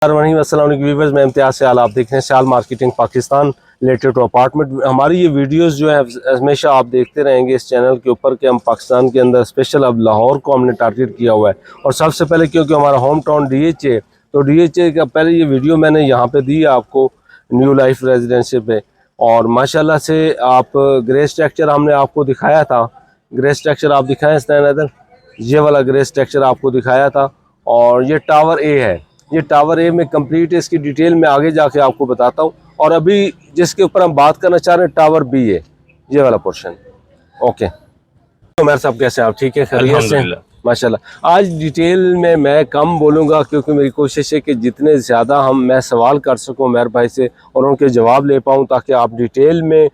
अस्सलाम वालेकुम व्यूअर्स, मैं इम्तियाज़ से आप देख रहे हैं शाल marketing Pakistan related to apartment. हमारी ये वीडियोस जो है हमेशा आप देखते रहेंगे इस चैनल के ऊपर कि हम पाकिस्तान के अंदर स्पेशल अब लाहौर को हमने टारगेट किया हुआ है। और सबसे पहले क्योंकि हमारा होम टाउन DHA, तो DHA का पहले ये वीडियो मैंने यहाँ पे दी आपको न्यू लाइफ रेजिडेंशियल पे, और माशाल्लाह से आप ग्रे स्ट्रक्चर हमने आपको दिखाया था। ग्रे स्ट्रक्चर आप दिखाएँ इधर, ये वाला ग्रे स्ट्रक्चर आपको दिखाया था। और ये टावर ए है, ये टावर ए में कंप्लीट इसकी डिटेल में आगे जाके आपको बताता हूँ। और अभी जिसके ऊपर हम बात करना चाह रहे हैं टावर बी है, ये वाला पोर्शन। ओके, तो मेरे साहब कैसे हैं आप? ठीक है, खैरियत से? माशाल्लाह। आज डिटेल में मैं कम बोलूँगा क्योंकि मेरी कोशिश है कि जितने ज़्यादा मैं सवाल कर सकूँ मेरे भाई से और उनके जवाब ले पाऊँ, ताकि आप डिटेल में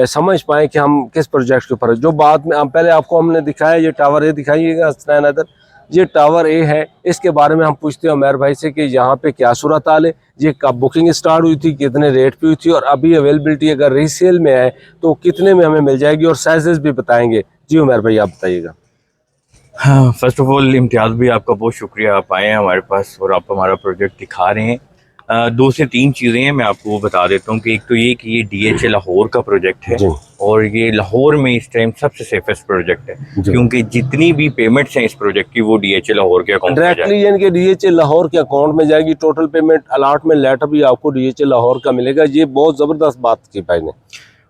समझ पाएँ कि हम किस प्रोजेक्ट के ऊपर। जो बात में पहले आपको हमने दिखाया, ये टावर ए दिखाइएगा इधर, ये टावर ए है। इसके बारे में हम पूछते हैं उमर भाई से कि यहाँ पे क्या सूरत हाल है, ये कब बुकिंग स्टार्ट हुई थी, कितने रेट पे हुई थी, और अभी अवेलेबिलिटी अगर रीसेल में है तो कितने में हमें मिल जाएगी, और साइजेस भी बताएंगे। जी उमर भाई आप बताइएगा। हाँ, फर्स्ट ऑफ ऑल इम्तियाज़ भी आपका बहुत शुक्रिया, आप आए हैं हमारे पास और आप हमारा प्रोजेक्ट दिखा रहे हैं। 2 से 3 चीज़ें हैं, मैं आपको वो बता देता हूँ कि एक तो ये कि ये DHA लाहौर का प्रोजेक्ट है और ये लाहौर में इस टाइम सबसे सेफेस्ट प्रोजेक्ट है, क्योंकि जितनी भी पेमेंट्स हैं इस प्रोजेक्ट की वो DHA लाहौर के अकाउंट में डायरेक्टली, यानी कि DHA लाहौर के अकाउंट में जाएगी। टोटल पेमेंट अलॉटमेंट लेटर भी आपको DHA लाहौर का मिलेगा। ये बहुत ज़बरदस्त बात की भाई ने।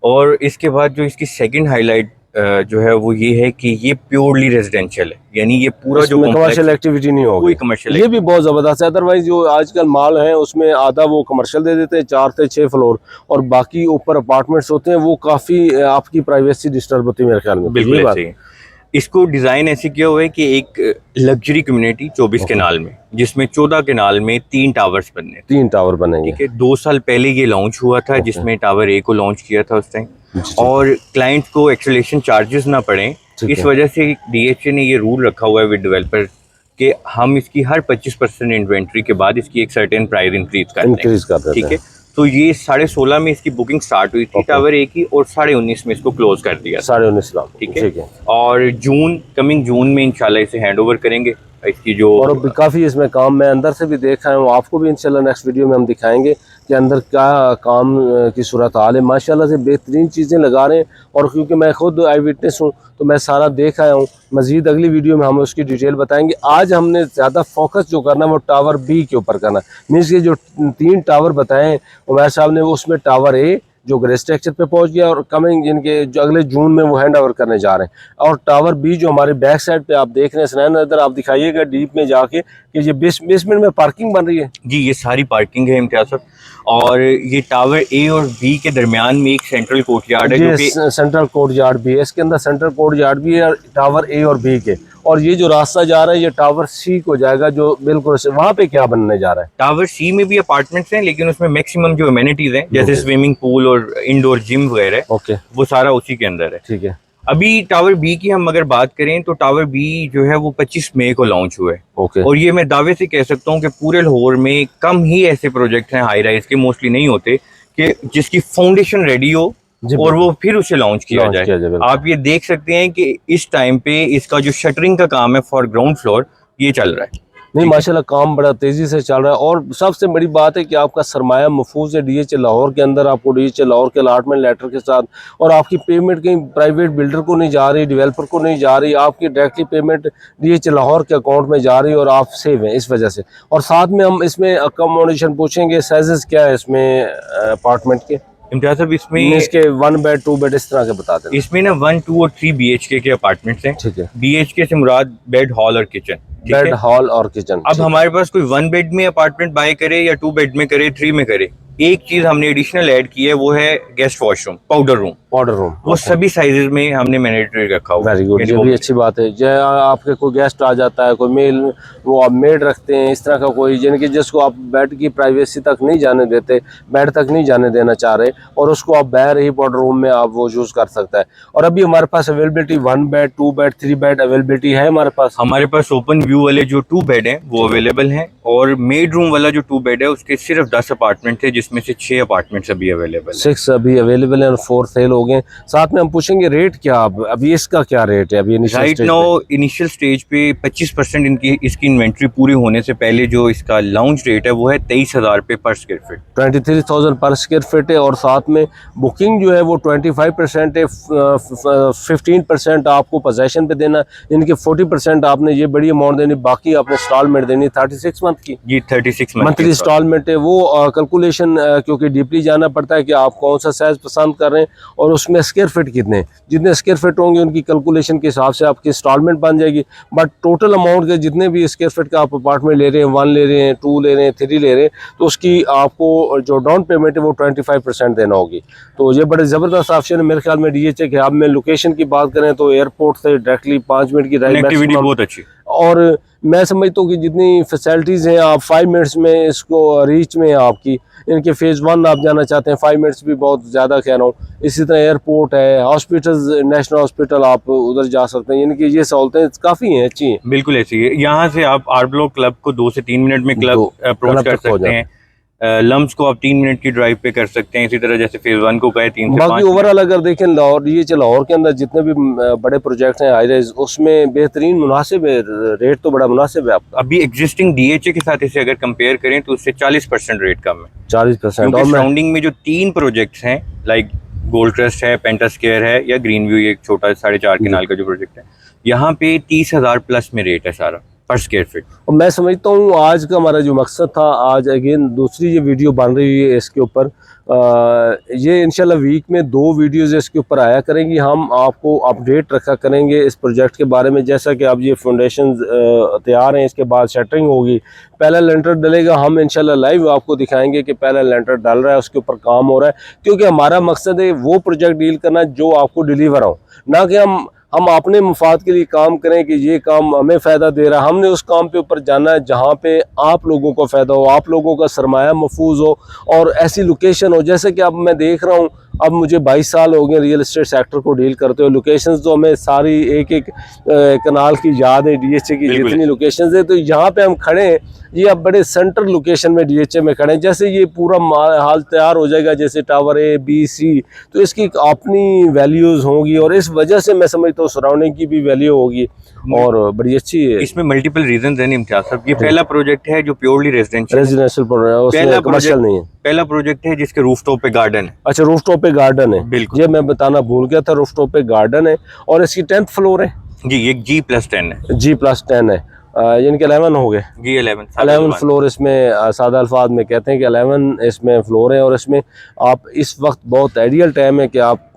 और इसके बाद जो इसकी सेकंड हाईलाइट जो है वो ये है कि ये प्योरली रेजिडेंशियल है, यानी ये पूरा जो कमर्शियल एक्टिविटी नहीं होगी, कोई कमर्शियल, ये भी बहुत ज़बरदस्त है। अदरवाइज जो आजकल माल है उसमें आधा वो कमर्शियल दे देते हैं, 4 से 6 फ्लोर, और बाकी ऊपर अपार्टमेंट्स होते हैं, वो काफ़ी आपकी प्राइवेसी डिस्टर्ब होती है मेरे ख्याल में। बिल्कुल ऐसे ही इसको डिज़ाइन ऐसे किया हुआ है कि एक लग्जरी कम्युनिटी 24 केनाल में, जिसमें 14 केनाल में 3 टावर्स बनने, 3 टावर बनेंगे। ठीक है, 2 साल पहले ये लॉन्च हुआ था, जिसमें टावर ए को लॉन्च किया था उस टाइम, और क्लाइंट्स को एक्सलेशन चार्जेस ना पड़े। इस वजह से DHA ने ये रूल रखा हुआ है विद डेवलपर कि हम इसकी हर 25% इन्वेंट्री के बाद इसकी एक सर्टेन प्राइस इंक्रीज करते हैं, ठीक है। तो ये 16.5 में इसकी बुकिंग स्टार्ट हुई थी टावर ए की, और 19.5 में इसको क्लोज कर दिया, 19.5 लाख, ठीक है। और कमिंग जून में इंशाल्लाह इसे हैंड ओवर करेंगे इसकी जो, और काफ़ी इसमें काम मैं अंदर से भी देखा है, आपको भी इंशाल्लाह नेक्स्ट वीडियो में हम दिखाएंगे कि अंदर क्या काम की सूरत हाल है। माशाल्लाह से बेहतरीन चीज़ें लगा रहे हैं, और क्योंकि मैं खुद आई विटनेस हूँ तो मैं सारा देख आया हूँ। मज़ीद अगली वीडियो में हम उसकी डिटेल बताएंगे। आज हमने ज़्यादा फोकस जो करना है वो टावर बी के ऊपर करना है। मीन्स के जो 3 टावर बताएं उमर साहब ने, वो उसमें टावर ए जो ग्रे स्ट्रक्चर पे पहुंच गया, और कमिंग जिनके जो अगले जून में वो हैंड ओवर करने जा रहे हैं। और टावर बी जो हमारे बैक साइड पे आप देख रहे हैं स्नैन, इधर आप दिखाइएगा डीप में जाके कि ये बेसमेंट में पार्किंग बन रही है। जी, ये सारी पार्किंग है इम्तियाज़ साहब। और ये टावर ए और बी के दरमियान में एक सेंट्रल कोर्टयार्ड है, जो कि सेंट्रल कोर्टयार्ड भी है, इसके अंदर सेंट्रल कोर्टयार्ड भी है टावर ए और बी के। और ये जो रास्ता जा रहा है ये टावर सी को जाएगा, जो बिल्कुल वहाँ पे क्या बनने जा रहा है। टावर सी में भी अपार्टमेंट्स हैं, लेकिन उसमें मैक्सिमम जो अमेनिटीज हैं जैसे स्विमिंग पूल और इंडोर जिम वगैरह, वो सारा उसी के अंदर है, ठीक है। अभी टावर बी की हम अगर बात करें तो टावर बी जो है वो 25 मई को लॉन्च हुआ है। और ये मैं दावे से कह सकता हूँ कि पूरे लाहौर में कम ही ऐसे प्रोजेक्ट हैं हाई राइज के, मोस्टली नहीं होते, कि जिसकी फाउंडेशन रेडी हो और वो फिर उसे लॉन्च किया जाए। आप ये देख सकते हैं कि इस टाइम पे इसका जो शटरिंग का काम है फॉर ग्राउंड फ्लोर ये चल रहा है। नहीं माशाल्लाह काम बड़ा तेज़ी से चल रहा है। और सबसे बड़ी बात है कि आपका सरमाया महफूज है DHA लाहौर के अंदर। आपको DHA लाहौर के अलॉटमेंट लेटर के साथ, और आपकी पेमेंट कहीं प्राइवेट बिल्डर को नहीं जा रही, डेवलपर को नहीं जा रही, आपकी डायरेक्टली पेमेंट DHA लाहौर के अकाउंट में जा रही है, और आप सेव हैं इस वजह से। और साथ में हम इसमें अकोमोडेशन पूछेंगे, साइजेस क्या है इसमें अपार्टमेंट के इम्तियाज़ साहब? इसमें इसके 1 बेड 2 बेड इस तरह के बताते हैं। इसमें ना 1, 2 और 3 BHK के अपार्टमेंट्स हैं, ठीक है। BHK से मुराद बेड, हॉल और किचन, बेड, हॉल और किचन। अब हमारे पास कोई 1 बेड में अपार्टमेंट बाय करे या 2 बेड में करे, 3 में करे, एक चीज हमने एडिशनल ऐड की है, वो है गेस्ट वॉशरूम, पाउडर रूम, वो सभी साइजेस में हमने मैंडेटरी रखा हुआ। वेरी गुड, ये भी अच्छी बात है। जो आपके कोई गेस्ट आ जाता है, कोई मेल, वो आप मेड रखते हैं इस तरह का कोई, यानी कि जिसको आप बेड की प्राइवेसी तक नहीं जाने देते, बेड तक नहीं जाने देना चाह रहे, और उसको आप बाहर ही पाउडर रूम में आप वो यूज कर सकता है। और अभी हमारे पास availability 1 bed 2 bed 3 bed availability है हमारे पास। ओपन व्यू वाले जो 2 बेड हैं वो अवेलेबल हैं, और मेड रूम वाला जो 2 बेड है उसके सिर्फ 10 अपार्टमेंट थे, जिसमें से 6 अपार्टमेंट्स अभी अवेलेबल है। 6 अभी अवेलेबल हैं और 4 सेल हो गए। साथ में हम पूछेंगे रेट क्या, अभी इसका क्या रेट है अभी राइट नाउ इनिशियल स्टेज पे 25% इनकी इसकी इन्वेंट्री पूरी होने से पहले जो इसका लाउंज रेट है वो है 23,000 रुपये पर स्क्वायर फीट, 23,000 पर स्क्वायर फीट है। और साथ में बुकिंग जो है वो 25% है, 15% आपको पोजेशन पे देना, इनके 40% आपने ये बड़ी अमाउंट देनी, बाकी आपने इंस्टॉलमेंट देनी 36 मंथ की। जी 36 मंथली इंस्टॉलमेंट है वो कैलकुलेशन क्योंकि डीपली जाना पड़ता है कि आप कौन सा साइज पसंद कर रहे हैं और उसमें स्क्वायर फीट कितने, जितने स्क्वायर फीट होंगे उनकी कैलकुलेशन के हिसाब से आपकी इंस्टॉलमेंट बन जाएगी। बट टोटल अमाउंट के जितने भी स्क्वायर फीट का आप अपार्टमेंट ले रहे हैं, 1 ले रहे हैं, 2 ले रहे हैं, 3 ले रहे हैं, तो उसकी आपको जो डाउन पेमेंट है वो 25% देना होगी। तो ये बड़े ज़बरदस्त ऑप्शन है मेरे ख्याल में DHA के। अब मैं लोकेशन की बात करें तो एयरपोर्ट से डायरेक्टली 5 मिनट की कनेक्टिविटी बहुत अच्छी, और मैं समझता हूँ कि जितनी फैसिलिटीज़ हैं आप 5 मिनट्स में इसको रीच में आपकी, इनके फेज़ 1 आप जाना चाहते हैं 5 मिनट्स भी बहुत ज़्यादा कह रहा हूँ। इसी तरह एयरपोर्ट है, हॉस्पिटल्स, नेशनल हॉस्पिटल आप उधर जा सकते हैं, इनकी ये सहूलतें काफ़ी हैं, अच्छी हैं। बिल्कुल ऐसी है। यहाँ से आप आर ब्लॉक क्लब को 2 से 3 मिनट में क्लब अप्रोच कर सकते हैं। लम्स को आप 3 मिनट की ड्राइव पे कर सकते हैं। इसी तरह जैसे फेज 1 को कहे 3 से 5 बाकी ओवरऑल अगर देखें लाहौर, ये लाहौर के अंदर जितने भी बड़े प्रोजेक्ट हैं हाई राइज, उसमें बेहतरीन मुनासिब है, रेट तो बड़ा मुनासिब है आपका। अभी एग्जिस्टिंग DHA के साथ इसे अगर कंपेयर करें तो उससे 40% रेट कम है, 40%। क्योंकि सराउंडिंग में जो 3 प्रोजेक्ट्स हैं लाइक गोल्ड ट्रस्ट है, पेंटास्केयर है या ग्रीन व्यू, एक छोटा 4.5 किनाल का जो प्रोजेक्ट है, यहाँ पे 30,000 प्लस में रेट है सारा पर स्क्वायर फीट। और मैं समझता हूँ आज का हमारा जो मकसद था, आज अगेन दूसरी ये वीडियो बन रही है इसके ऊपर, ये इंशाल्लाह वीक में 2 वीडियोज़ इसके ऊपर आया करेंगी। हम आपको अपडेट रखा करेंगे इस प्रोजेक्ट के बारे में। जैसा कि अब ये फाउंडेशन तैयार हैं, इसके बाद शटरिंग होगी, पहला लेंटर डलेगा, हम इंशाल्लाह लाइव आपको दिखाएंगे कि पहला लेंटर डल रहा है, उसके ऊपर काम हो रहा है। क्योंकि हमारा मकसद है वो प्रोजेक्ट डील करना जो आपको डिलीवर हो, ना कि हम अपने मुफाद के लिए काम करें कि ये काम हमें फ़ायदा दे रहा है। हमने उस काम पे ऊपर जाना है जहाँ पे आप लोगों को फ़ायदा हो, आप लोगों का सरमाया महफूज हो और ऐसी लोकेशन हो। जैसे कि अब मैं देख रहा हूँ, अब मुझे 22 साल हो गए रियल एस्टेट सेक्टर को डील करते हुए। लोकेशंस तो हमें सारी एक कनाल की याद है DHA की जितनी लोकेशंस है। तो यहाँ पे हम खड़े हैं, ये अब बड़े सेंटर लोकेशन में DHA में खड़े हैं। जैसे ये पूरा हाल तैयार हो जाएगा, जैसे टावर A, B, C, तो इसकी अपनी वैल्यूज़ होंगी और इस वजह से मैं समझता हूँ सराउंडिंग की भी वैल्यू होगी और बड़ी अच्छी है। इसमें मल्टीपल रीजन हैं इम्तियाज साहब। ये पहला प्रोजेक्ट है जो प्योरली रेजिडेंशियल प्रोजेक्ट, कमर्शियल नहीं है। पहला प्रोजेक्ट है जिसके रूफटॉप पे गार्डन है। अच्छा, रूफटॉप पे गार्डन है, बिल्कुल, ये मैं बताना भूल गया था, रूफटॉप पे गार्डन है और इसकी 10th फ्लोर है जी। ये G+10 है, G+10 है, यानी कि 11 हो गए, G11 फ्लोर इसमें सादा अल्फाज में कहते हैं कि 11 इसमें फ्लोर है। और इसमें आप इस वक्त बहुत आइडियल टाइम है कि आप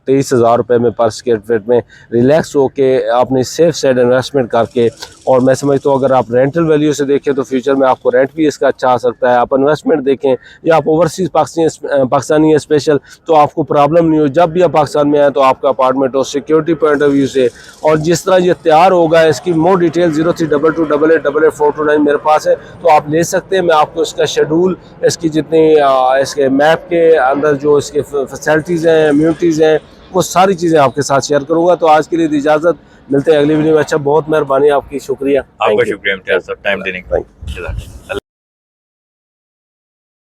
23,000 रुपये में पर स्क्वायर फीट में रिलैक्स होके आपने सेफ साइड इन्वेस्टमेंट करके, और मैं समझता हूँ अगर आप रेंटल वैल्यू से देखें तो फ्यूचर में आपको रेंट भी इसका अच्छा आ सकता है। आप इन्वेस्टमेंट देखें या आप ओवरसीज़ पाकिस्तानी है स्पेशल, तो आपको प्रॉब्लम नहीं हो। जब भी आप पाकिस्तान में आए तो आपका अपार्टमेंट हो सिक्योरिटी पॉइंट ऑफ व्यू से। और जिस तरह ये तैयार होगा, इसकी मोर डिटेल 0322888889 मेरे पास है, तो आप ले सकते हैं। मैं आपको इसका शेड्यूल, इसकी जितनी इसके मैप के अंदर जो इसके फैसिलिटीज़ हैं, इम्यूनिटीज़ हैं, वो सारी चीज़ें आपके साथ शेयर करूंगा। तो आज के लिए इजाज़त, मिलते हैं अगली वीडियो में। अच्छा, बहुत मेहरबानी आपकी, शुक्रिया। आपका शुक्रिया इम्तियाज साहब टाइम देने के लिए।